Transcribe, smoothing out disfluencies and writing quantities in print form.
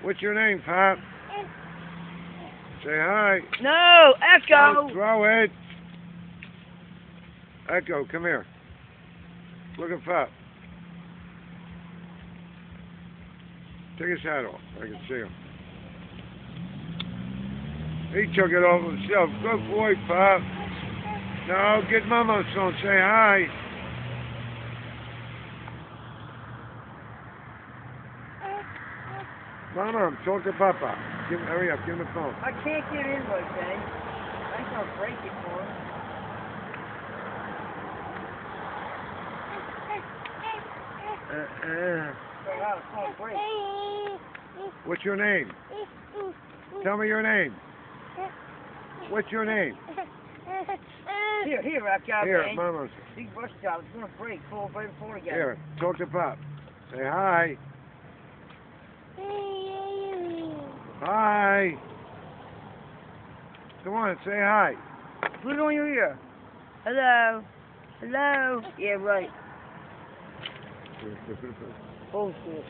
What's your name, Pop? Say hi. No, Echo. Don't throw it. Echo, come here. Look at Pop. Take his hat off. I can see him. He took it off himself. Good boy, Pop. No, get Mama's phone. Say hi. Mama, talk to Papa. Hurry up. Give him the phone. I can't get in like that. I'm gonna break it for him. It's gonna break. What's your name? Tell me your name. What's your name? Here, I got Here, man. Mama's. Big brush job. It's gonna break. Pull right before again. Here, talk to Pop. Say hi. Hi. Come on, say hi. Put it on your ear. Hello. Hello. Yeah, right. Bullshit.